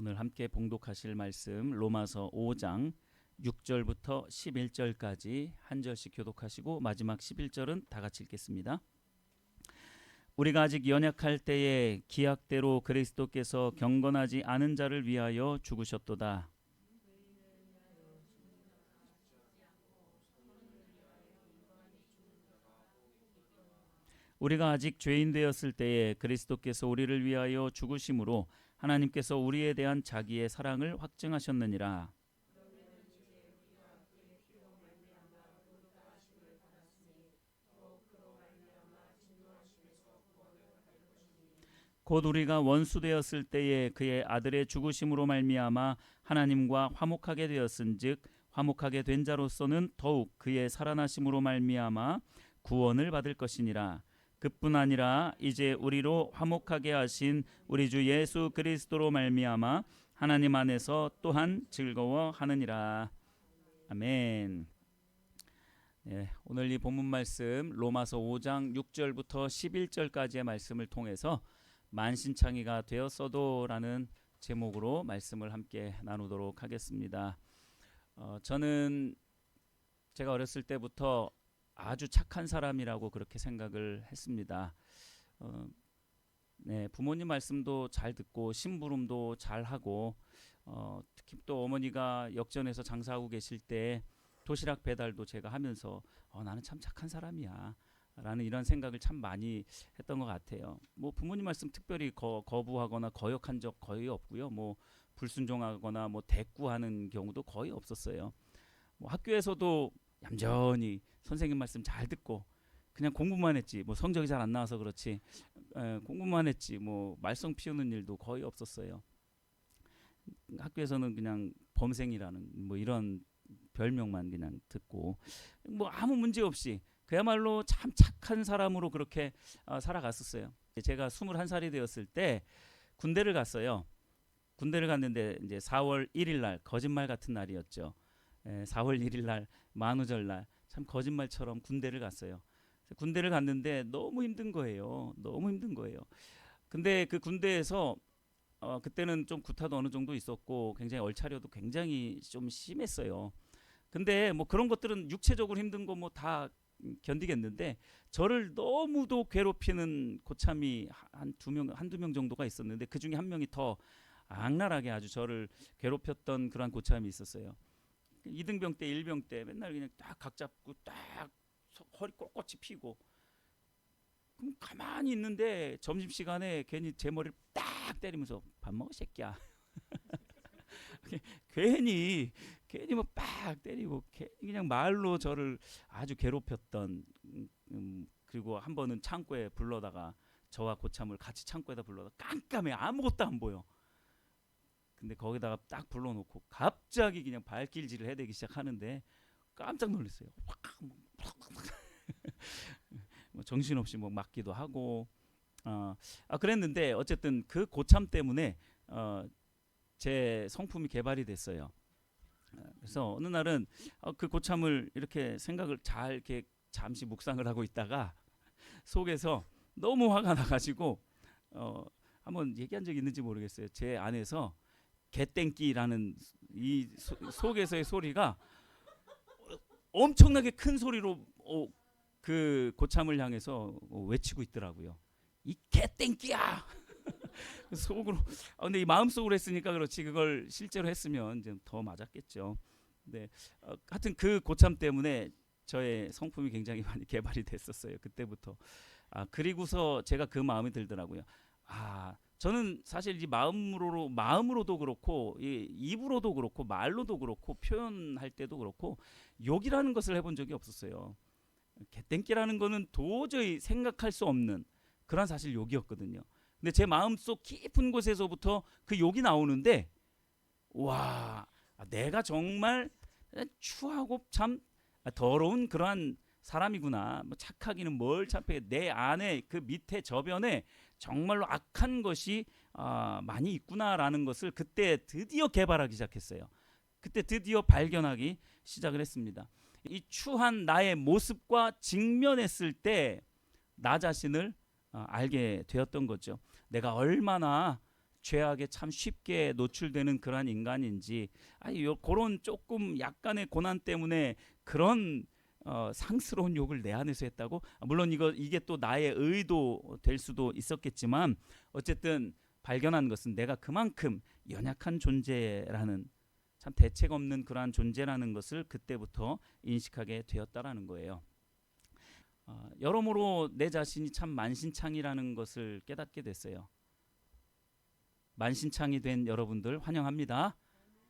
오늘 함께 봉독하실 말씀 로마서 5장 6절부터 11절까지 한 절씩 교독하시고 마지막 11절은 다 같이 읽겠습니다. 우리가 아직 연약할 때에 기약대로 그리스도께서 경건하지 않은 자를 위하여 죽으셨도다. 우리가 아직 죄인 되었을 때에 그리스도께서 우리를 위하여 죽으심으로 하나님께서 우리에 대한 자기의 사랑을 확증하셨느니라. 곧 우리가 원수 되었을 때에 그의 아들의 죽으심으로 말미암아 하나님과 화목하게 되었은즉 화목하게 된 자로서는 더욱 그의 살아나심으로 말미암아 구원을 받을 것이니라. 그뿐 아니라 이제 우리로 화목하게 하신 우리 주 예수 그리스도로 말미암아 하나님 안에서 또한 즐거워하느니라. 아멘. 네, 오늘 이 본문 말씀 로마서 5장 6절부터 11절까지의 말씀을 통해서 만신창이가 되었어도라는 제목으로 말씀을 함께 나누도록 하겠습니다. 저는 제가 어렸을 때부터 아주 착한 사람이라고 그렇게 생각을 했습니다. 네, 부모님 말씀도 잘 듣고 심부름도 잘 하고 특히 또 어머니가 역전에서 장사하고 계실 때 도시락 배달도 제가 하면서 나는 참 착한 사람이야 라는 이런 생각을 참 많이 했던 것 같아요. 뭐 부모님 말씀 특별히 거부하거나 거역한 적 거의 없고요. 뭐 불순종하거나 뭐 대꾸하는 경우도 거의 없었어요. 뭐 학교에서도 얌전히 선생님 말씀 잘 듣고 그냥 공부만 했지. 뭐 성적이 잘 안 나와서 그렇지. 공부만 했지. 뭐 말썽 피우는 일도 거의 없었어요. 학교에서는 그냥 범생이라는 뭐 이런 별명만 그냥 듣고 뭐 아무 문제 없이 그야말로 참 착한 사람으로 그렇게 살아갔었어요. 제가 21살이 되었을 때 군대를 갔어요. 군대를 갔는데 이제 4월 1일 날 거짓말 같은 날이었죠. 4월 1일 날 만우절 날 참 거짓말처럼 군대를 갔어요. 군대를 갔는데 너무 힘든 거예요. 너무 힘든 거예요. 근데 그 군대에서 그때는 좀 구타도 어느 정도 있었고 굉장히 얼차려도 굉장히 좀 심했어요. 근데 뭐 그런 것들은 육체적으로 힘든 거 뭐 다 견디겠는데 저를 너무도 괴롭히는 고참이 한두 명 정도가 있었는데 그 중에 한 명이 더 악랄하게 아주 저를 괴롭혔던 그런 고참이 있었어요. 2등병 때 1병 때 맨날 그냥 딱 각 잡고 딱 허리 꼿꼿이 피고 그럼 가만히 있는데 점심시간에 괜히 제 머리를 딱 때리면서 밥 먹어 새끼야. 괜히 뭐 빡 때리고 그냥 말로 저를 아주 괴롭혔던 그리고 한 번은 창고에 불러다가 저와 고참을 같이 창고에다 불러다 깜깜해 아무것도 안 보여. 근데 거기다가 딱 불러놓고 갑자기 그냥 발길질을 해대기 시작하는데 깜짝 놀랐어요. 뭐 정신없이 뭐 맞기도 하고 그랬는데 어쨌든 그 고참 때문에 제 성품이 개발이 됐어요. 그래서 어느 날은 그 고참을 이렇게 생각을 잘 이렇게 잠시 묵상을 하고 있다가 속에서 너무 화가 나가지고 한번 얘기한 적이 있는지 모르겠어요. 제 안에서 개땡끼라는 이 속에서의 소리가 엄청나게 큰 소리로 그 고참을 향해서 외치고 있더라고요. 이 개땡끼야. 속으로 근데 이 마음속으로 했으니까 그렇지 그걸 실제로 했으면 이제 더 맞았겠죠. 근데 하여튼 그 고참 때문에 저의 성품이 굉장히 많이 개발이 됐었어요. 그때부터. 그리고서 제가 그 마음이 들더라고요. 저는 사실 이 마음으로도 그렇고 입으로도 그렇고 말로도 그렇고 표현할 때도 그렇고 욕이라는 것을 해본 적이 없었어요. 개땡끼라는 거는 도저히 생각할 수 없는 그런 사실 욕이었거든요. 근데 제 마음속 깊은 곳에서부터 그 욕이 나오는데 와 내가 정말 추하고 참 더러운 그러한 사람이구나. 뭐 착하기는 뭘 착해. 내 안에 그 밑에 저변에 정말로 악한 것이 많이 있구나라는 것을 그때 드디어 개발하기 시작했어요. 그때 드디어 발견하기 시작을 했습니다. 이 추한 나의 모습과 직면했을 때 나 자신을 알게 되었던 거죠. 내가 얼마나 죄악에 참 쉽게 노출되는 그러한 인간인지, 그런 조금 약간의 고난 때문에 그런 상스러운 욕을 내 안에서 했다고? 물론 이게 또 나의 의도 될 수도 있었겠지만, 어쨌든 발견한 것은 내가 그만큼 연약한 존재라는, 참 대책 없는 그러한 존재라는 것을 그때부터 인식하게 되었다라는 거예요. 여러모로 내 자신이 참 만신창이라는 것을 깨닫게 됐어요. 만신창이 된 여러분들 환영합니다.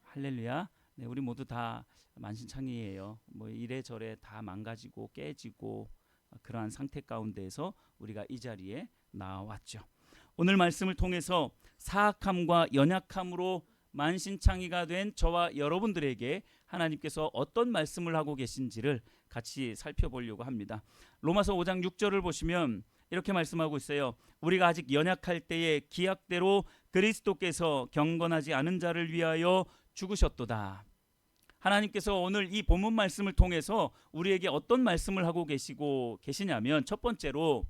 할렐루야. 네, 우리 모두 다 만신창이에요. 뭐 이래저래 다 망가지고 깨지고 그러한 상태 가운데에서 우리가 이 자리에 나왔죠. 오늘 말씀을 통해서 사악함과 연약함으로 만신창이가 된 저와 여러분들에게 하나님께서 어떤 말씀을 하고 계신지를 같이 살펴보려고 합니다. 로마서 5장 6절을 보시면 이렇게 말씀하고 있어요. 우리가 아직 연약할 때에 기약대로 그리스도께서 경건하지 않은 자를 위하여 죽으셨도다. 하나님께서 오늘 이 본문 말씀을 통해서 우리에게 어떤 말씀을 하고 계시냐면, 첫 번째로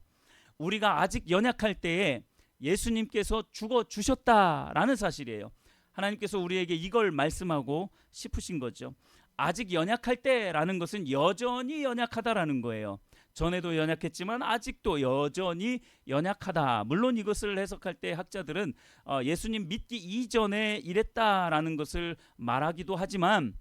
우리가 아직 연약할 때에 예수님께서 죽어 주셨다라는 사실이에요. 하나님께서 우리에게 이걸 말씀하고 싶으신 거죠. 아직 연약할 때라는 것은 여전히 연약하다라는 거예요. 전에도 연약했지만 아직도 여전히 연약하다. 물론 이것을 해석할 때 학자들은 예수님 믿기 이전에 이랬다라는 것을 말하기도 하지만,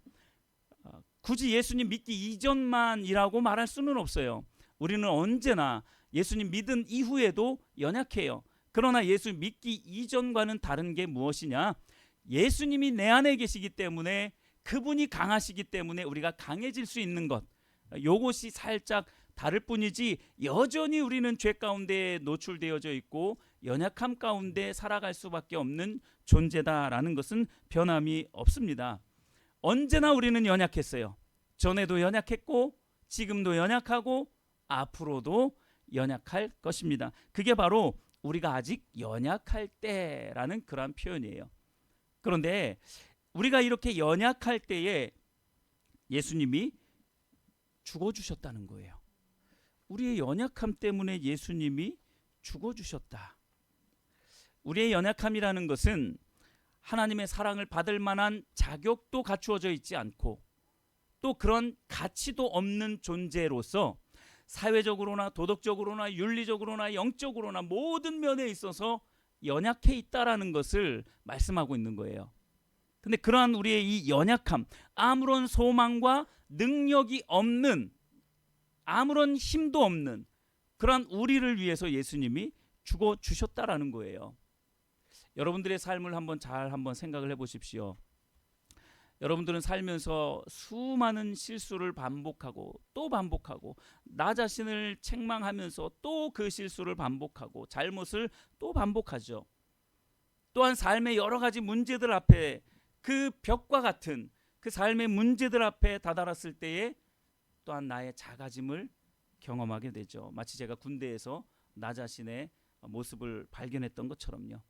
굳이 예수님 믿기 이전만이라고 말할 수는 없어요. 우리는 언제나 예수님 믿은 이후에도 연약해요. 그러나 예수 믿기 이전과는 다른 게 무엇이냐? 예수님이 내 안에 계시기 때문에, 그분이 강하시기 때문에 우리가 강해질 수 있는 것, 요것이 살짝 다를 뿐이지 여전히 우리는 죄 가운데 노출되어져 있고 연약함 가운데 살아갈 수밖에 없는 존재다라는 것은 변함이 없습니다. 언제나 우리는 연약했어요. 전에도 연약했고 지금도 연약하고 앞으로도 연약할 것입니다. 그게 바로 우리가 아직 연약할 때라는 그러한 표현이에요. 그런데 우리가 이렇게 연약할 때에 예수님이 죽어주셨다는 거예요. 우리의 연약함 때문에 예수님이 죽어주셨다. 우리의 연약함이라는 것은 하나님의 사랑을 받을 만한 자격도 갖추어져 있지 않고 또 그런 가치도 없는 존재로서 사회적으로나 도덕적으로나 윤리적으로나 영적으로나 모든 면에 있어서 연약해 있다라는 것을 말씀하고 있는 거예요. 근데 그러한 우리의 이 연약함, 아무런 소망과 능력이 없는, 아무런 힘도 없는 그러한 우리를 위해서 예수님이 죽어 주셨다라는 거예요. 여러분들의 삶을 한번 생각을 해보십시오. 여러분들은 살면서 수많은 실수를 반복하고 또 반복하고 나 자신을 책망하면서 또 그 실수를 반복하고 잘못을 또 반복하죠. 또한 삶의 여러 가지 문제들 앞에, 그 벽과 같은 그 삶의 문제들 앞에 다다랐을 때에 또한 나의 작아짐을 경험하게 되죠. 마치 제가 군대에서 나 자신의 모습을 발견했던 것처럼요.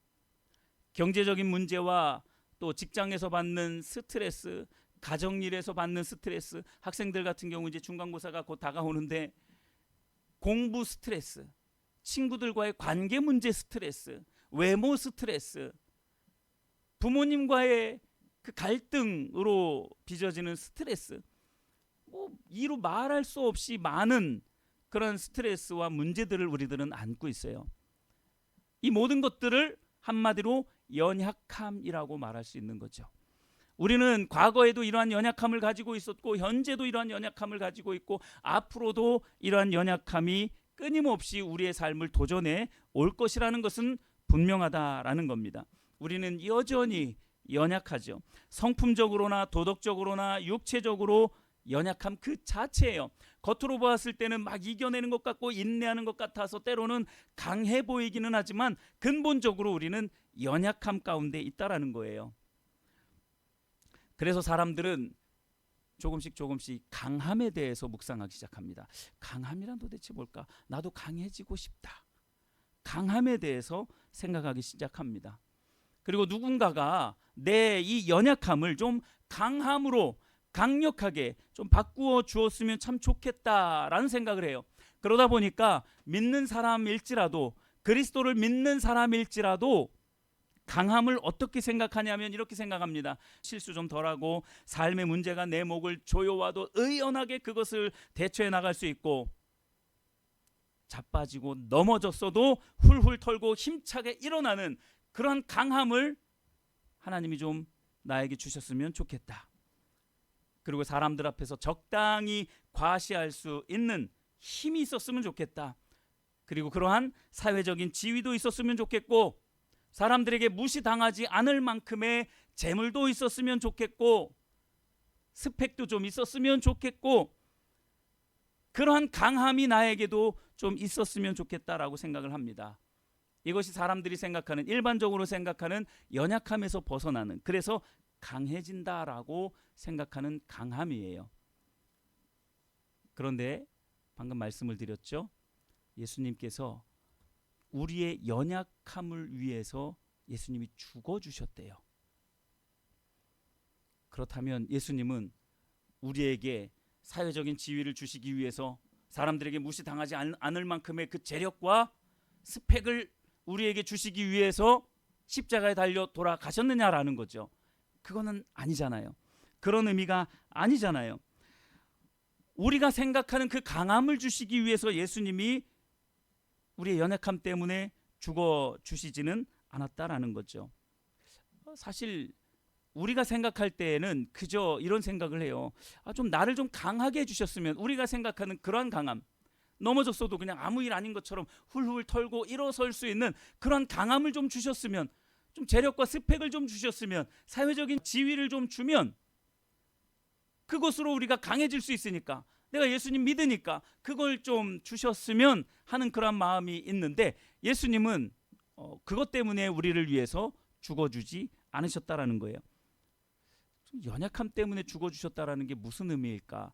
경제적인 문제와 또 직장에서 받는 스트레스, 가정일에서 받는 스트레스, 학생들 같은 경우 이제 중간고사가 곧 다가오는데 공부 스트레스, 친구들과의 관계 문제 스트레스, 외모 스트레스, 부모님과의 그 갈등으로 빚어지는 스트레스, 이루 말할 수 없이 많은 그런 스트레스와 문제들을 우리들은 안고 있어요. 이 모든 것들을 한마디로 연약함이라고 말할 수 있는 거죠. 우리는 과거에도 이러한 연약함을 가지고 있었고 현재도 이러한 연약함을 가지고 있고 앞으로도 이러한 연약함이 끊임없이 우리의 삶을 도전해 올 것이라는 것은 분명하다라는 겁니다. 우리는 여전히 연약하죠. 성품적으로나 도덕적으로나 육체적으로 연약함 그 자체예요. 겉으로 보았을 때는 막 이겨내는 것 같고 인내하는 것 같아서 때로는 강해 보이기는 하지만 근본적으로 우리는 연약함 가운데 있다라는 거예요. 그래서 사람들은 조금씩 강함에 대해서 묵상하기 시작합니다. 강함이란 도대체 뭘까? 나도 강해지고 싶다. 강함에 대해서 생각하기 시작합니다. 그리고 누군가가 내 이 연약함을 좀 강함으로 강력하게 좀 바꾸어 주었으면 참 좋겠다라는 생각을 해요. 그러다 보니까 믿는 사람일지라도, 그리스도를 믿는 사람일지라도 강함을 어떻게 생각하냐면 이렇게 생각합니다. 실수 좀 덜하고 삶의 문제가 내 목을 조여와도 의연하게 그것을 대처해 나갈 수 있고, 자빠지고 넘어졌어도 훌훌 털고 힘차게 일어나는 그런 강함을 하나님이 좀 나에게 주셨으면 좋겠다. 그리고 사람들 앞에서 적당히 과시할 수 있는 힘이 있었으면 좋겠다. 그리고 그러한 사회적인 지위도 있었으면 좋겠고, 사람들에게 무시당하지 않을 만큼의 재물도 있었으면 좋겠고, 스펙도 좀 있었으면 좋겠고, 그러한 강함이 나에게도 좀 있었으면 좋겠다라고 생각을 합니다. 이것이 사람들이 생각하는, 일반적으로 생각하는 연약함에서 벗어나는, 그래서 강해진다라고 생각하는 강함이에요. 그런데 방금 말씀을 드렸죠. 예수님께서 우리의 연약함을 위해서 예수님이 죽어주셨대요. 그렇다면 예수님은 우리에게 사회적인 지위를 주시기 위해서, 사람들에게 무시당하지 않을 만큼의 그 재력과 스펙을 우리에게 주시기 위해서 십자가에 달려 돌아가셨느냐라는 거죠. 그거는 아니잖아요. 그런 의미가 아니잖아요. 우리가 생각하는 그 강함을 주시기 위해서 예수님이 우리의 연약함 때문에 죽어 주시지는 않았다라는 거죠. 사실 우리가 생각할 때에는 그저 이런 생각을 해요. 좀 나를 좀 강하게 해주셨으면, 우리가 생각하는 그러한 강함, 넘어졌어도 그냥 아무 일 아닌 것처럼 훌훌 털고 일어설 수 있는 그런 강함을 좀 주셨으면, 좀 재력과 스펙을 좀 주셨으면, 사회적인 지위를 좀 주면 그것으로 우리가 강해질 수 있으니까, 내가 예수님 믿으니까 그걸 좀 주셨으면 하는 그런 마음이 있는데, 예수님은 그것 때문에 우리를 위해서 죽어주지 않으셨다라는 거예요. 연약함 때문에 죽어주셨다라는 게 무슨 의미일까?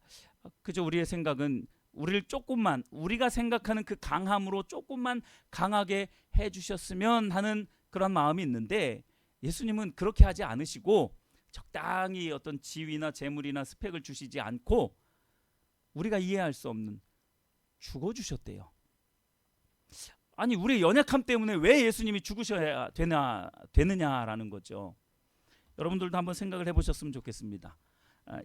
그저 우리의 생각은 우리를 조금만, 우리가 생각하는 그 강함으로 조금만 강하게 해주셨으면 하는 그런 마음이 있는데, 예수님은 그렇게 하지 않으시고 적당히 어떤 지위나 재물이나 스펙을 주시지 않고 우리가 이해할 수 없는 죽어주셨대요. 아니, 우리의 연약함 때문에 왜 예수님이 죽으셔야 되느냐라는 거죠. 여러분들도 한번 생각을 해보셨으면 좋겠습니다.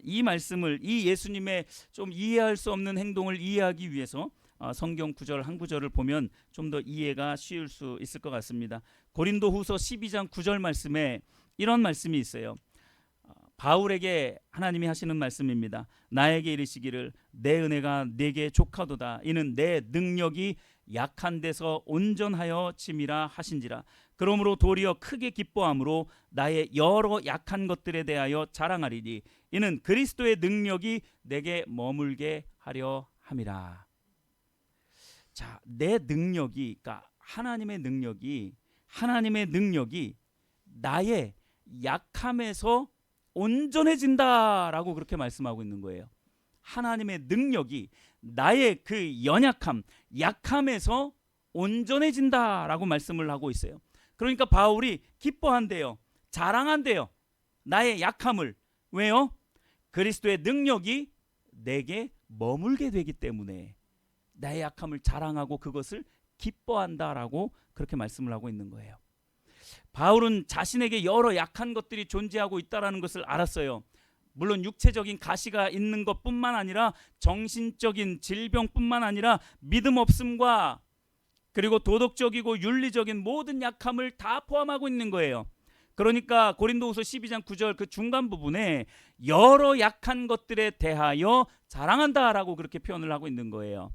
이 말씀을, 이 예수님의 좀 이해할 수 없는 행동을 이해하기 위해서 성경 구절 한 구절을 보면 좀 더 이해가 쉬울 수 있을 것 같습니다. 고린도후서 12장 9절 말씀에 이런 말씀이 있어요. 바울에게 하나님이 하시는 말씀입니다. 나에게 이르시기를 내 은혜가 내게 족하도다. 이는 내 능력이 약한 데서 온전하여 침이라 하신지라. 그러므로 도리어 크게 기뻐함으로 나의 여러 약한 것들에 대하여 자랑하리니 이는 그리스도의 능력이 내게 머물게 하려 함이라. 자, 내 능력이, 그러니까 하나님의 능력이 나의 약함에서 온전해진다라고 그렇게 말씀하고 있는 거예요. 하나님의 능력이 나의 그 연약함, 약함에서 온전해진다라고 말씀을 하고 있어요. 그러니까 바울이 기뻐한대요. 자랑한대요. 나의 약함을. 왜요? 그리스도의 능력이 내게 머물게 되기 때문에 나의 약함을 자랑하고 그것을 기뻐한다라고 그렇게 말씀을 하고 있는 거예요. 바울은 자신에게 여러 약한 것들이 존재하고 있다는 것을 알았어요. 물론 육체적인 가시가 있는 것뿐만 아니라 정신적인 질병뿐만 아니라 믿음 없음과 그리고 도덕적이고 윤리적인 모든 약함을 다 포함하고 있는 거예요. 그러니까 고린도후서 12장 9절 그 중간 부분에 여러 약한 것들에 대하여 자랑한다라고 그렇게 표현을 하고 있는 거예요.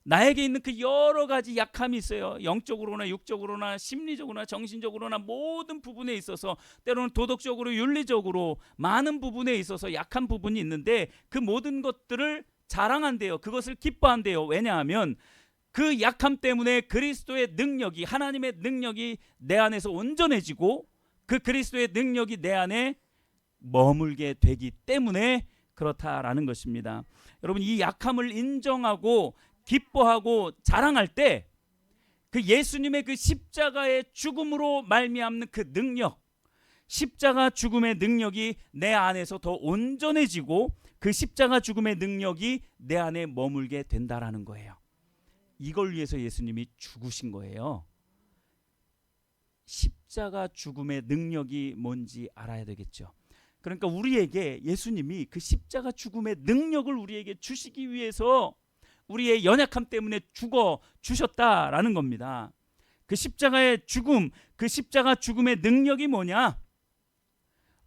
나에게 있는 그 여러 가지 약함이 있어요. 영적으로나 육적으로나 심리적으로나 정신적으로나 모든 부분에 있어서, 때로는 도덕적으로 윤리적으로 많은 부분에 있어서 약한 부분이 있는데 그 모든 것들을 자랑한대요. 그것을 기뻐한대요. 왜냐하면 그 약함 때문에 그리스도의 능력이, 하나님의 능력이 내 안에서 온전해지고 그 그리스도의 능력이 내 안에 머물게 되기 때문에 그렇다라는 것입니다. 여러분, 이 약함을 인정하고 기뻐하고 자랑할 때 그 예수님의 그 십자가의 죽음으로 말미암는 그 능력, 십자가 죽음의 능력이 내 안에서 더 온전해지고 그 십자가 죽음의 능력이 내 안에 머물게 된다라는 거예요. 이걸 위해서 예수님이 죽으신 거예요. 십자가 죽음의 능력이 뭔지 알아야 되겠죠. 그러니까 우리에게 예수님이 그 십자가 죽음의 능력을 우리에게 주시기 위해서 우리의 연약함 때문에 죽어 주셨다라는 겁니다. 그 십자가의 죽음, 그 십자가 죽음의 능력이 뭐냐?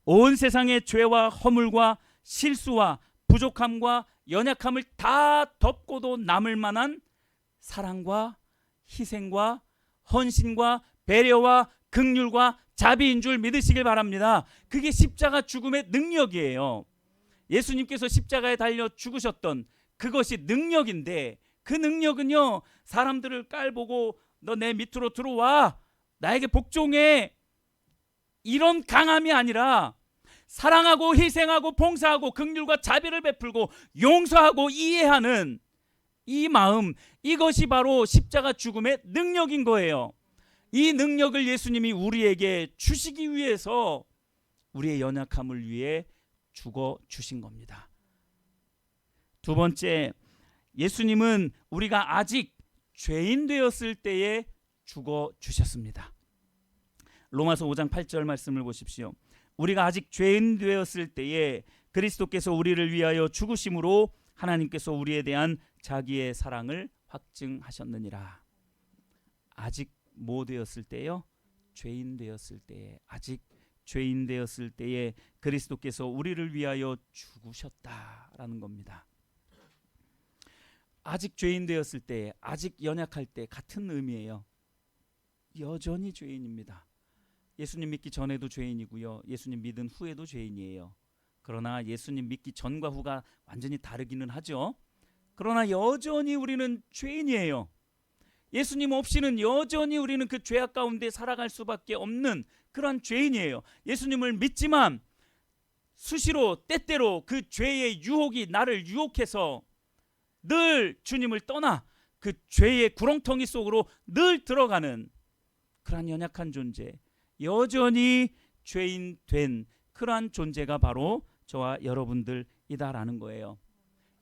온 세상의 죄와 허물과 실수와 부족함과 연약함을 다 덮고도 남을 만한 사랑과 희생과 헌신과 배려와 긍휼과 자비인 줄 믿으시길 바랍니다. 그게 십자가 죽음의 능력이에요. 예수님께서 십자가에 달려 죽으셨던 그것이 능력인데, 그 능력은요, 사람들을 깔보고 너 내 밑으로 들어와, 나에게 복종해, 이런 강함이 아니라 사랑하고 희생하고 봉사하고 긍휼과 자비를 베풀고 용서하고 이해하는 이 마음, 이것이 바로 십자가 죽음의 능력인 거예요. 이 능력을 예수님이 우리에게 주시기 위해서 우리의 연약함을 위해 죽어 주신 겁니다. 두 번째, 예수님은 우리가 아직 죄인 되었을 때에 죽어 주셨습니다. 로마서 5장 8절 말씀을 보십시오. 우리가 아직 죄인 되었을 때에 그리스도께서 우리를 위하여 죽으심으로 하나님께서 우리에 대한 자기의 사랑을 확증하셨느니라. 아직 뭐 되었을 때요? 죄인 되었을 때에, 아직 죄인 되었을 때에 그리스도께서 우리를 위하여 죽으셨다라는 겁니다. 아직 죄인 되었을 때, 아직 연약할 때 같은 의미예요. 여전히 죄인입니다. 예수님 믿기 전에도 죄인이고요, 예수님 믿은 후에도 죄인이에요. 그러나 예수님 믿기 전과 후가 완전히 다르기는 하죠. 그러나 여전히 우리는 죄인이에요. 예수님 없이는 여전히 우리는 그 죄악 가운데 살아갈 수밖에 없는 그런 죄인이에요. 예수님을 믿지만 수시로 때때로 그 죄의 유혹이 나를 유혹해서 늘 주님을 떠나 그 죄의 구렁텅이 속으로 늘 들어가는 그러한 연약한 존재, 여전히 죄인 된 그러한 존재가 바로 저와 여러분들이다라는 거예요.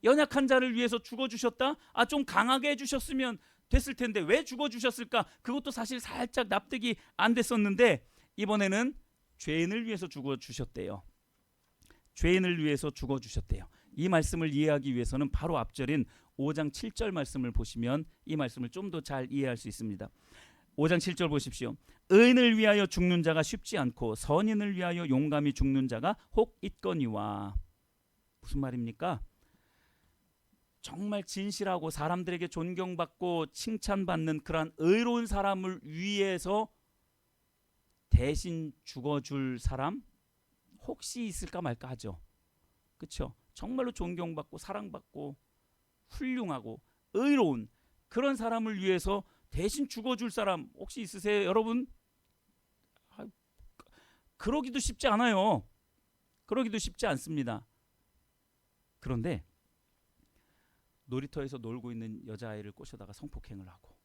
연약한 자를 위해서 죽어주셨다? 좀 강하게 해주셨으면 됐을 텐데 왜 죽어주셨을까? 그것도 사실 살짝 납득이 안 됐었는데 이번에는 죄인을 위해서 죽어주셨대요. 죄인을 위해서 죽어주셨대요. 이 말씀을 이해하기 위해서는 바로 앞절인 5장 7절 말씀을 보시면 이 말씀을 좀 더 잘 이해할 수 있습니다. 5장 7절 보십시오. 의인을 위하여 죽는 자가 쉽지 않고 선인을 위하여 용감히 죽는 자가 혹 있거니와. 무슨 말입니까? 정말 진실하고 사람들에게 존경받고 칭찬받는 그러한 의로운 사람을 위해서 대신 죽어줄 사람 혹시 있을까 말까 하죠. 그렇죠? 정말로 존경받고 사랑받고 훌륭하고 의로운 그런 사람을 위해서 대신 죽어줄 사람 혹시 있으세요, 여러분? 그러기도 쉽지 않아요. 그러기도 쉽지 않습니다. 그런데 놀이터에서 놀고 있는 여자아이를 꼬셔다가 성폭행을 하고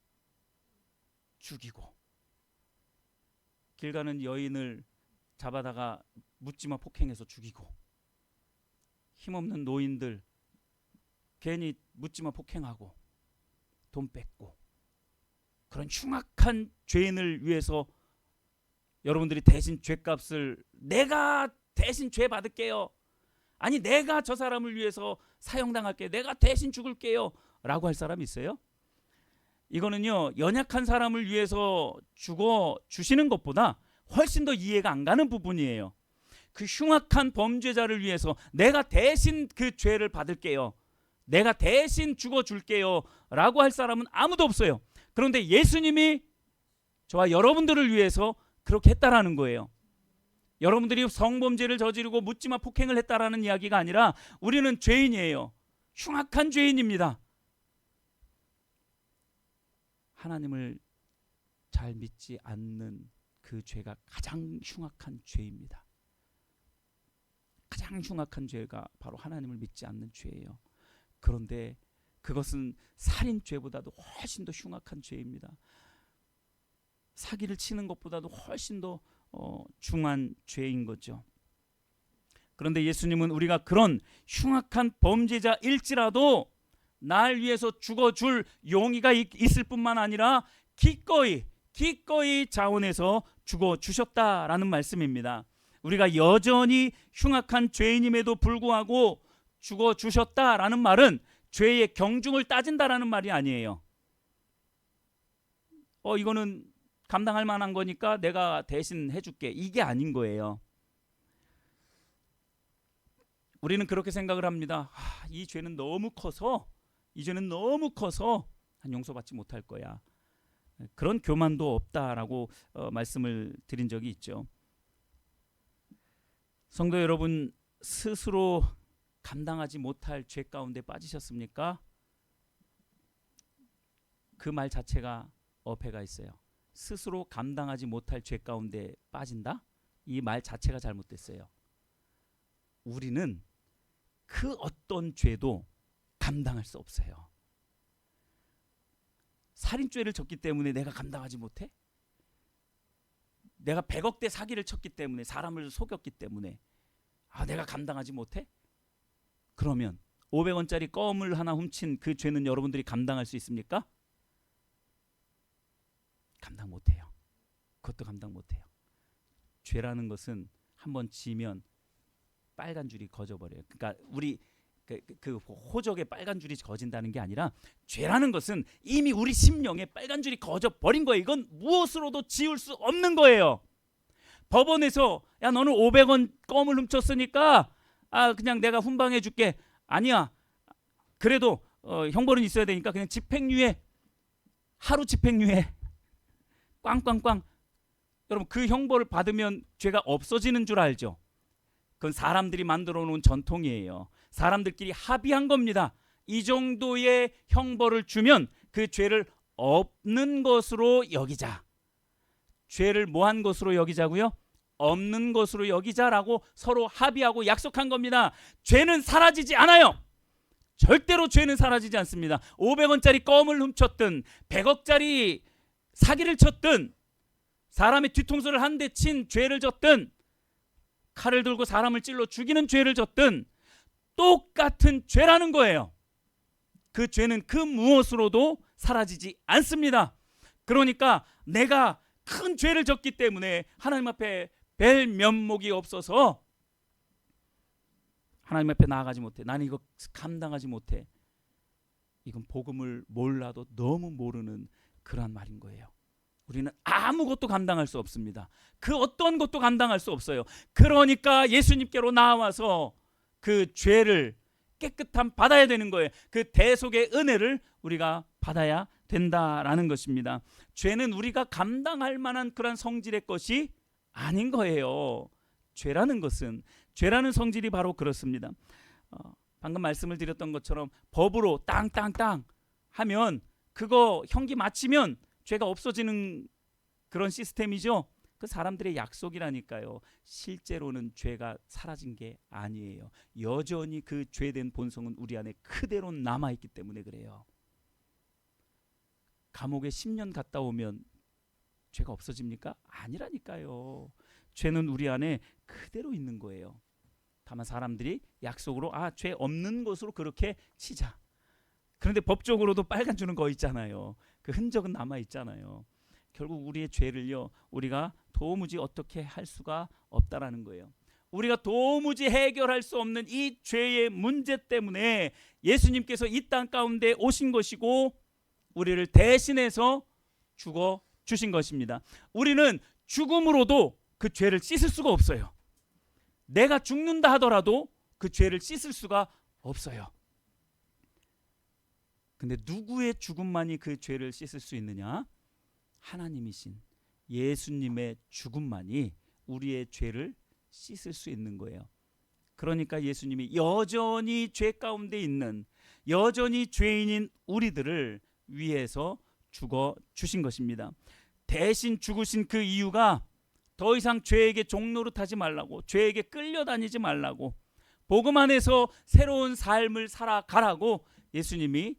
죽이고, 길 가는 여인을 잡아다가 묻지마 폭행해서 죽이고, 힘없는 노인들 괜히 묻지마 폭행하고 돈 뺏고, 그런 흉악한 죄인을 위해서 여러분들이 대신 죄값을 내가 대신 죄 받을게요, 아니 내가 저 사람을 위해서 사형당할게요, 내가 대신 죽을게요 라고 할 사람이 있어요? 이거는요, 연약한 사람을 위해서 죽어 주시는 것보다 훨씬 더 이해가 안 가는 부분이에요. 그 흉악한 범죄자를 위해서 내가 대신 그 죄를 받을게요, 내가 대신 죽어줄게요 라고 할 사람은 아무도 없어요. 그런데 예수님이 저와 여러분들을 위해서 그렇게 했다라는 거예요. 여러분들이 성범죄를 저지르고 묻지마 폭행을 했다라는 이야기가 아니라 우리는 죄인이에요. 흉악한 죄인입니다. 하나님을 잘 믿지 않는 그 죄가 가장 흉악한 죄입니다. 가장 흉악한 죄가 바로 하나님을 믿지 않는 죄예요. 그런데 그것은 살인죄보다도 훨씬 더 흉악한 죄입니다. 사기를 치는 것보다도 훨씬 더 중한 죄인 거죠. 그런데 예수님은 우리가 그런 흉악한 범죄자일지라도 날 위해서 죽어줄 용의가 있을 뿐만 아니라 기꺼이 자원해서 죽어 주셨다라는 말씀입니다. 우리가 여전히 흉악한 죄인임에도 불구하고 죽어 주셨다라는 말은 죄의 경중을 따진다라는 말이 아니에요. 이거는 감당할 만한 거니까 내가 대신 해줄게, 이게 아닌 거예요. 우리는 그렇게 생각을 합니다. 이 죄는 너무 커서, 이 죄는 너무 커서 난 용서받지 못할 거야. 그런 교만도 없다라고 말씀을 드린 적이 있죠. 성도 여러분, 스스로 감당하지 못할 죄 가운데 빠지셨습니까? 그 말 자체가 어폐가 있어요. 스스로 감당하지 못할 죄 가운데 빠진다? 이 말 자체가 잘못됐어요. 우리는 그 어떤 죄도 감당할 수 없어요. 살인죄를 졌기 때문에 내가 감당하지 못해? 내가 100억대 사기를 쳤기 때문에, 사람을 속였기 때문에 내가 감당하지 못해? 그러면 500원짜리 껌을 하나 훔친 그 죄는 여러분들이 감당할 수 있습니까? 감당 못해요. 그것도 감당 못해요. 죄라는 것은 한번 지면 빨간 줄이 거져버려요. 그러니까 우리 그 호적에 빨간 줄이 거진다는 게 아니라, 죄라는 것은 이미 우리 심령에 빨간 줄이 거져버린 거예요. 이건 무엇으로도 지울 수 없는 거예요. 법원에서 야, 너는 500원 껌을 훔쳤으니까 그냥 내가 훈방해 줄게. 아니야, 그래도 형벌은 있어야 되니까 그냥 집행유예, 하루 집행유예, 꽝꽝꽝. 여러분, 그 형벌을 받으면 죄가 없어지는 줄 알죠? 그건 사람들이 만들어 놓은 전통이에요. 사람들끼리 합의한 겁니다. 이 정도의 형벌을 주면 그 죄를 없는 것으로 여기자. 죄를 뭐한 것으로 여기자고요? 없는 것으로 여기자라고 서로 합의하고 약속한 겁니다. 죄는 사라지지 않아요. 절대로 죄는 사라지지 않습니다. 500원짜리 껌을 훔쳤든 100억짜리 사기를 쳤든 사람의 뒤통수를 한 대 친 죄를 졌든 칼을 들고 사람을 찔러 죽이는 죄를 졌든 똑같은 죄라는 거예요. 그 죄는 그 무엇으로도 사라지지 않습니다. 그러니까 내가 큰 죄를 졌기 때문에 하나님 앞에 뵐 면목이 없어서 하나님 앞에 나아가지 못해. 나는 이거 감당하지 못해. 이건 복음을 몰라도 너무 모르는 그러한 말인 거예요. 우리는 아무것도 감당할 수 없습니다. 그 어떤 것도 감당할 수 없어요. 그러니까 예수님께로 나와서 그 죄를 깨끗함 받아야 되는 거예요. 그 대속의 은혜를 우리가 받아야 된다라는 것입니다. 죄는 우리가 감당할 만한 그런 성질의 것이 아닌 거예요. 죄라는 것은, 죄라는 성질이 바로 그렇습니다. 방금 말씀을 드렸던 것처럼 법으로 땅땅땅 하면 그거 형기 마치면 죄가 없어지는 그런 시스템이죠. 그 사람들의 약속이라니까요. 실제로는 죄가 사라진 게 아니에요. 여전히 그 죄된 본성은 우리 안에 그대로 남아있기 때문에 그래요. 감옥에 10년 갔다 오면 죄가 없어집니까? 아니라니까요. 죄는 우리 안에 그대로 있는 거예요. 다만 사람들이 약속으로 죄 없는 것으로 그렇게 치자. 그런데 법적으로도 빨간 줄은 거 있잖아요. 그 흔적은 남아 있잖아요. 결국 우리의 죄를요, 우리가 도무지 어떻게 할 수가 없다라는 거예요. 우리가 도무지 해결할 수 없는 이 죄의 문제 때문에 예수님께서 이 땅 가운데 오신 것이고 우리를 대신해서 죽어 주신 것입니다. 우리는 죽음으로도 그 죄를 씻을 수가 없어요. 내가 죽는다 하더라도 그 죄를 씻을 수가 없어요. 근데 누구의 죽음만이 그 죄를 씻을 수 있느냐? 하나님이신 예수님의 죽음만이 우리의 죄를 씻을 수 있는 거예요. 그러니까 예수님이 여전히 죄 가운데 있는, 여전히 죄인인 우리들을 위해서 죽어 주신 것입니다. 대신 죽으신 그 이유가 더 이상 죄에게 종노릇하지 말라고, 죄에게 끌려다니지 말라고, 복음 안에서 새로운 삶을 살아가라고 예수님이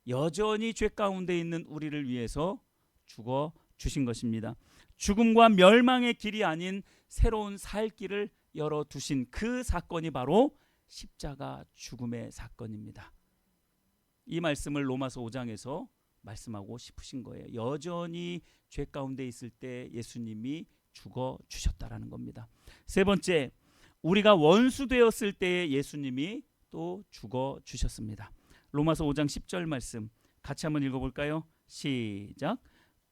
여전히 죄 가운데 있는 우리를 위해서 죽어 주신 것입니다. 죽음과 멸망의 길이 아닌 새로운 살 길을 열어두신 그 사건이 바로 십자가 죽음의 사건입니다. 이 말씀을 로마서 5장에서 말씀하고 싶으신 거예요. 여전히 죄 가운데 있을 때 예수님이 죽어 주셨다라는 겁니다. 세 번째, 우리가 원수 되었을 때에 예수님이 또 죽어 주셨습니다. 로마서 5장 10절 말씀 같이 한번 읽어볼까요? 시작.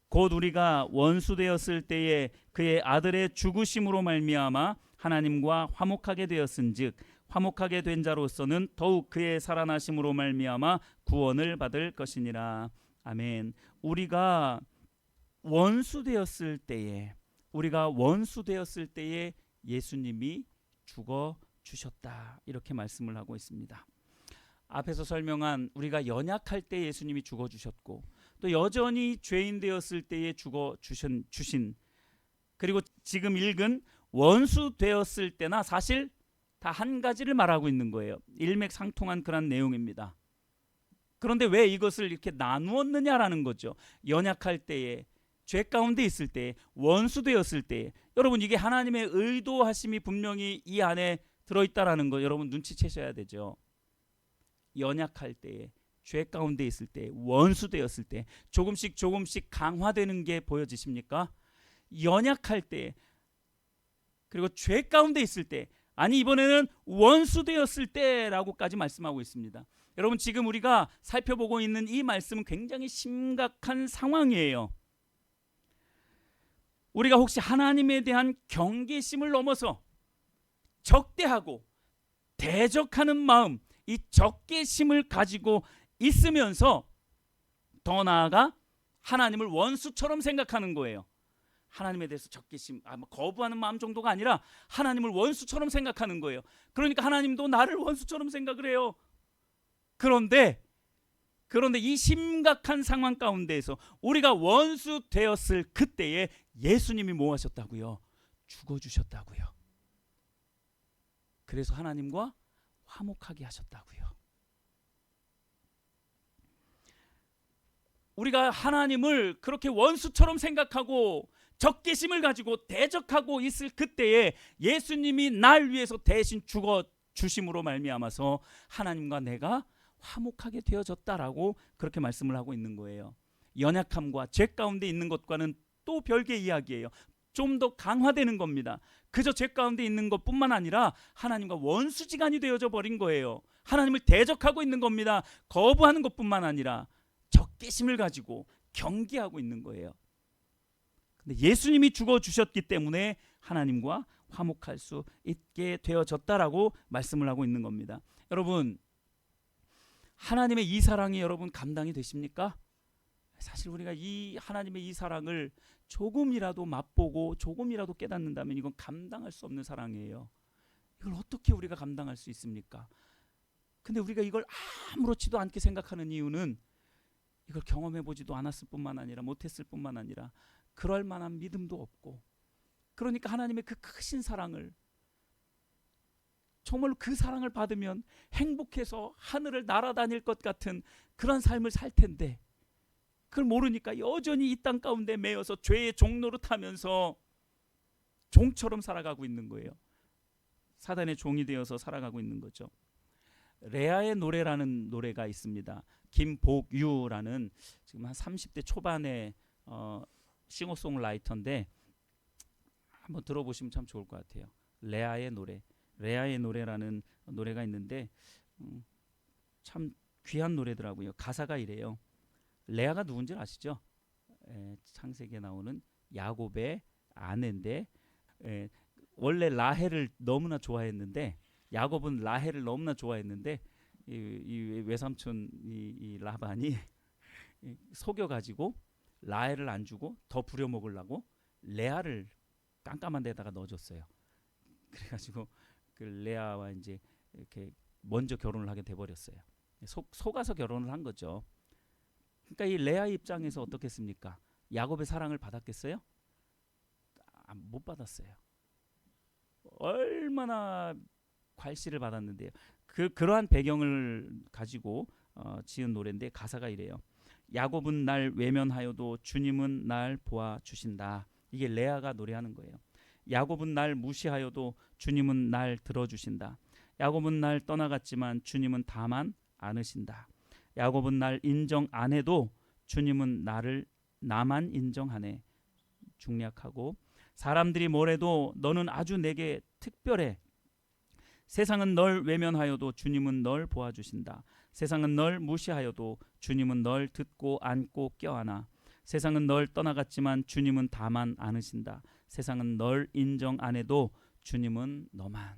곧 우리가 원수 되었을 때에 그의 아들의 죽으심으로 말미암아 하나님과 화목하게 되었은즉 화목하게 된 자로서는 더욱 그의 살아나심으로 말미암아 구원을 받을 것이니라. 아멘. 우리가 원수 되었을 때에 예수님이 죽어 주셨다, 이렇게 말씀을 하고 있습니다. 앞에서 설명한 우리가 연약할 때 예수님이 죽어 주셨고, 또 여전히 죄인 되었을 때에 죽어 주신, 그리고 지금 읽은 원수 되었을 때나, 사실 다 한 가지를 말하고 있는 거예요. 일맥상통한 그런 내용입니다. 그런데 왜 이것을 이렇게 나누었느냐라는 거죠. 연약할 때에, 죄 가운데 있을 때, 원수 되었을 때, 여러분 이게 하나님의 의도하심이 분명히 이 안에 들어있다라는 거 여러분 눈치채셔야 되죠. 연약할 때에, 죄 가운데 있을 때, 원수 되었을 때 조금씩 강화되는 게 보여지십니까? 연약할 때, 그리고 죄 가운데 있을 때, 아니 이번에는 원수 되었을 때라고까지 말씀하고 있습니다. 여러분 지금 우리가 살펴보고 있는 이 말씀은 굉장히 심각한 상황이에요. 우리가 혹시 하나님에 대한 경계심을 넘어서 적대하고 대적하는 마음, 이 적개심을 가지고 있으면서 더 나아가 하나님을 원수처럼 생각하는 거예요. 하나님에 대해서 적개심, 거부하는 마음 정도가 아니라 하나님을 원수처럼 생각하는 거예요. 그러니까 하나님도 나를 원수처럼 생각을 해요. 그런데 이 심각한 상황 가운데에서 우리가 원수 되었을 그때에 예수님이 뭐 하셨다고요? 죽어주셨다고요. 그래서 하나님과 화목하게 하셨다고요. 우리가 하나님을 그렇게 원수처럼 생각하고 적개심을 가지고 대적하고 있을 그때에 예수님이 날 위해서 대신 죽어 주심으로 말미암아서 하나님과 내가 화목하게 되어졌다라고 그렇게 말씀을 하고 있는 거예요. 연약함과 죄 가운데 있는 것과는 또 별개의 이야기예요. 좀 더 강화되는 겁니다. 그저 죄 가운데 있는 것뿐만 아니라 하나님과 원수지간이 되어져 버린 거예요. 하나님을 대적하고 있는 겁니다. 거부하는 것뿐만 아니라 적개심을 가지고 경계하고 있는 거예요. 근데 예수님이 죽어주셨기 때문에 하나님과 화목할 수 있게 되어졌다라고 말씀을 하고 있는 겁니다. 여러분, 하나님의 이 사랑이 여러분 감당이 되십니까? 사실 우리가 이 하나님의 이 사랑을 조금이라도 맛보고 조금이라도 깨닫는다면 이건 감당할 수 없는 사랑이에요. 이걸 어떻게 우리가 감당할 수 있습니까? 근데 우리가 이걸 아무렇지도 않게 생각하는 이유는 이걸 경험해보지도 않았을 뿐만 아니라 못했을 뿐만 아니라 그럴 만한 믿음도 없고, 그러니까 하나님의 그 크신 사랑을, 정말로 그 사랑을 받으면 행복해서 하늘을 날아다닐 것 같은 그런 삶을 살 텐데 그걸 모르니까 여전히 이 땅 가운데 매여서 죄의 종노릇하면서 종처럼 살아가고 있는 거예요. 사단의 종이 되어서 살아가고 있는 거죠. 레아의 노래라는 노래가 있습니다. 김복유라는 지금 한 30대 초반의 싱어송라이터인데 한번 들어보시면 참 좋을 것 같아요. 레아의 노래라는 노래가 있는데 참 귀한 노래더라고요. 가사가 이래요. 레아가 누군지 아시죠? 창세기에 나오는 야곱의 아내인데, 원래 라헬을 너무나 좋아했는데, 야곱은 라헬을 너무나 좋아했는데 이 외삼촌 이 라반이 속여가지고 라헬을 안 주고 더 부려먹으려고 레아를 깜깜한 데다가 넣어줬어요. 그래가지고 그 레아와 이제 이렇게 먼저 결혼을 하게 돼버렸어요. 속아서 결혼을 한 거죠. 그러니까 이 레아 입장에서 어떻겠습니까? 야곱의 사랑을 받았겠어요? 못 받았어요. 얼마나 괄시를 받았는데요. 그러한 배경을 가지고 지은 노래인데 가사가 이래요. 야곱은 날 외면하여도 주님은 날 보아 주신다. 이게 레아가 노래하는 거예요. 야곱은 날 무시하여도 주님은 날 들어주신다. 야곱은 날 떠나갔지만 주님은 다만 안으신다. 야곱은 날 인정 안 해도 주님은 나만 인정하네. 중략하고 사람들이 뭐래도 너는 아주 내게 특별해. 세상은 널 외면하여도 주님은 널 보아주신다. 세상은 널 무시하여도 주님은 널 듣고 안고 껴안아. 세상은 널 떠나갔지만 주님은 다만 안으신다. 세상은 널 인정 안 해도 주님은 너만.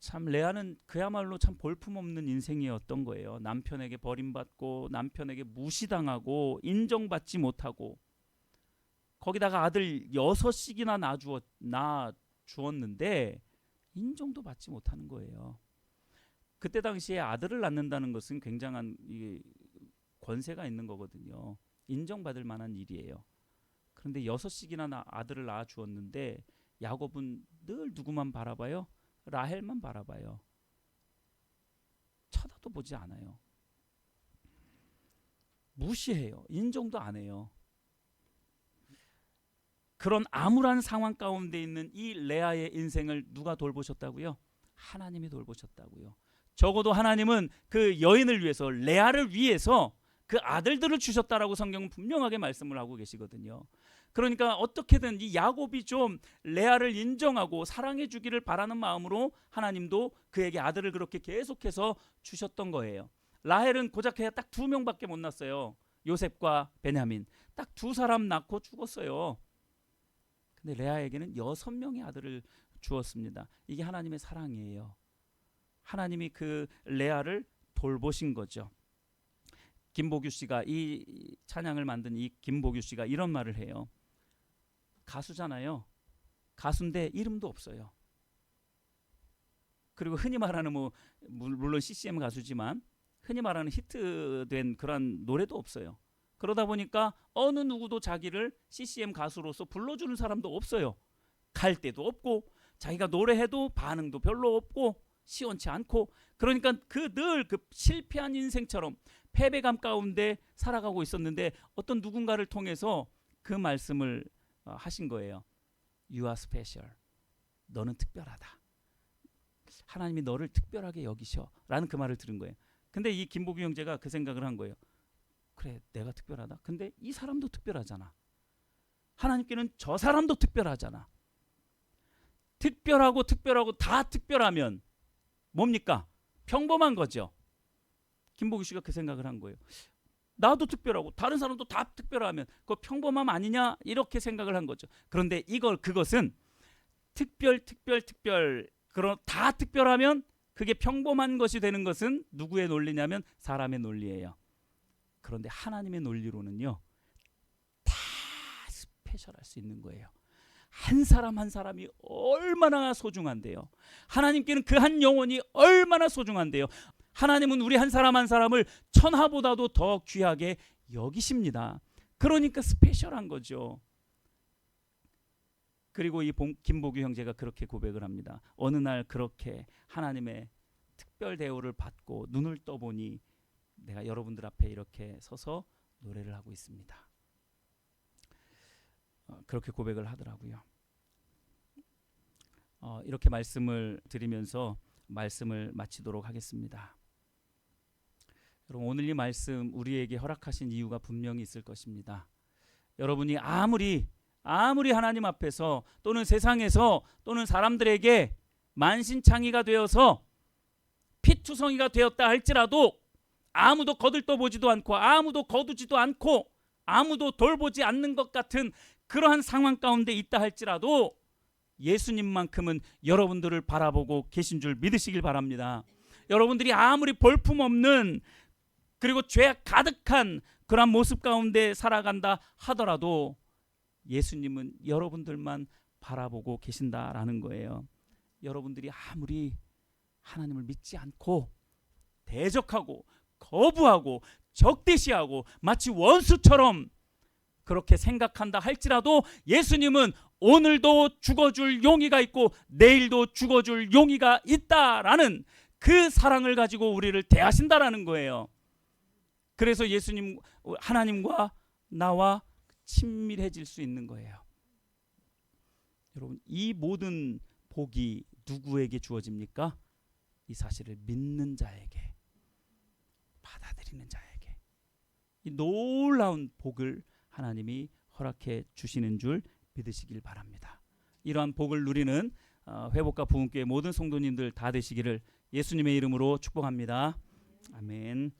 참 레아는 그야말로 참 볼품없는 인생이었던 거예요. 남편에게 버림받고 남편에게 무시당하고 인정받지 못하고 거기다가 아들 6씩이나 낳아주었는데 인정도 받지 못하는 거예요. 그때 당시에 아들을 낳는다는 것은 굉장한 권세가 있는 거거든요. 인정받을 만한 일이에요. 그런데 6씩이나 아들을 낳아주었는데 야곱은 늘 누구만 바라봐요? 라헬만 바라봐요. 쳐다도 보지 않아요. 무시해요. 인정도 안 해요. 그런 암울한 상황 가운데 있는 이 레아의 인생을 누가 돌보셨다고요? 하나님이 돌보셨다고요. 적어도 하나님은 그 여인을 위해서, 레아를 위해서 그 아들들을 주셨다라고 성경은 분명하게 말씀을 하고 계시거든요. 그러니까 어떻게든 이 야곱이 좀 레아를 인정하고 사랑해 주기를 바라는 마음으로 하나님도 그에게 아들을 그렇게 계속해서 주셨던 거예요. 라헬은 고작 해야 딱 2명밖에 못 낳았어요. 요셉과 베냐민. 딱 2사람 낳고 죽었어요. 근데 레아에게는 6명의 아들을 주었습니다. 이게 하나님의 사랑이에요. 하나님이 그 레아를 돌보신 거죠. 김보규 씨가 이 찬양을 만든 이 김보규 씨가 이런 말을 해요. 가수잖아요. 가수인데 이름도 없어요. 그리고 흔히 말하는 물론 CCM 가수지만 흔히 말하는 히트된 그런 노래도 없어요. 그러다 보니까 어느 누구도 자기를 CCM 가수로서 불러주는 사람도 없어요. 갈 데도 없고 자기가 노래해도 반응도 별로 없고 시원치 않고 그러니까 늘 그 실패한 인생처럼 패배감 가운데 살아가고 있었는데 어떤 누군가를 통해서 그 말씀을 하신 거예요. You are special. 너는 특별하다. 하나님이 너를 특별하게 여기셔 라는 그 말을 들은 거예요. 근데 이 김보규 형제가 그 생각을 한 거예요. 그래, 내가 특별하다. 근데 이 사람도 특별하잖아. 하나님께는 저 사람도 특별하잖아. 특별하고 다 특별하면 뭡니까? 평범한 거죠. 김보규 씨가 그 생각을 한 거예요. 나도 특별하고 다른 사람도 다 특별하면 그거 평범함 아니냐? 이렇게 생각을 한 거죠. 그런데 그것은 특별 그런 다 특별하면 그게 평범한 것이 되는 것은 누구의 논리냐면 사람의 논리예요. 그런데 하나님의 논리로는요. 다 스페셜할 수 있는 거예요. 한 사람 한 사람이 얼마나 소중한데요. 하나님께는 그 한 영혼이 얼마나 소중한데요. 하나님은 우리 한 사람 한 사람을 천하보다도 더 귀하게 여기십니다. 그러니까 스페셜한 거죠. 그리고 이 김보규 형제가 그렇게 고백을 합니다. 어느 날 그렇게 하나님의 특별 대우를 받고 눈을 떠보니 내가 여러분들 앞에 이렇게 서서 노래를 하고 있습니다. 그렇게 고백을 하더라고요. 이렇게 말씀을 드리면서 말씀을 마치도록 하겠습니다. 여러분 오늘 이 말씀 우리에게 허락하신 이유가 분명히 있을 것입니다. 여러분이 아무리 하나님 앞에서 또는 세상에서 또는 사람들에게 만신창이가 되어서 피투성이가 되었다 할지라도 아무도 거들떠보지도 않고 아무도 거두지도 않고 아무도 돌보지 않는 것 같은 그러한 상황 가운데 있다 할지라도 예수님만큼은 여러분들을 바라보고 계신 줄 믿으시길 바랍니다. 여러분들이 아무리 볼품없는 그리고 죄 가득한 그런 모습 가운데 살아간다 하더라도 예수님은 여러분들만 바라보고 계신다라는 거예요. 여러분들이 아무리 하나님을 믿지 않고 대적하고 거부하고 적대시하고 마치 원수처럼 그렇게 생각한다 할지라도 예수님은 오늘도 죽어줄 용의가 있고 내일도 죽어줄 용의가 있다라는 그 사랑을 가지고 우리를 대하신다라는 거예요. 그래서 예수님 하나님과 나와 친밀해질 수 있는 거예요. 여러분 이 모든 복이 누구에게 주어집니까? 이 사실을 믿는 자에게, 받아들이는 자에게 이 놀라운 복을 하나님이 허락해 주시는 줄 믿으시길 바랍니다. 이러한 복을 누리는 회복과 부흥교회 모든 성도님들 다 되시기를 예수님의 이름으로 축복합니다. 아멘.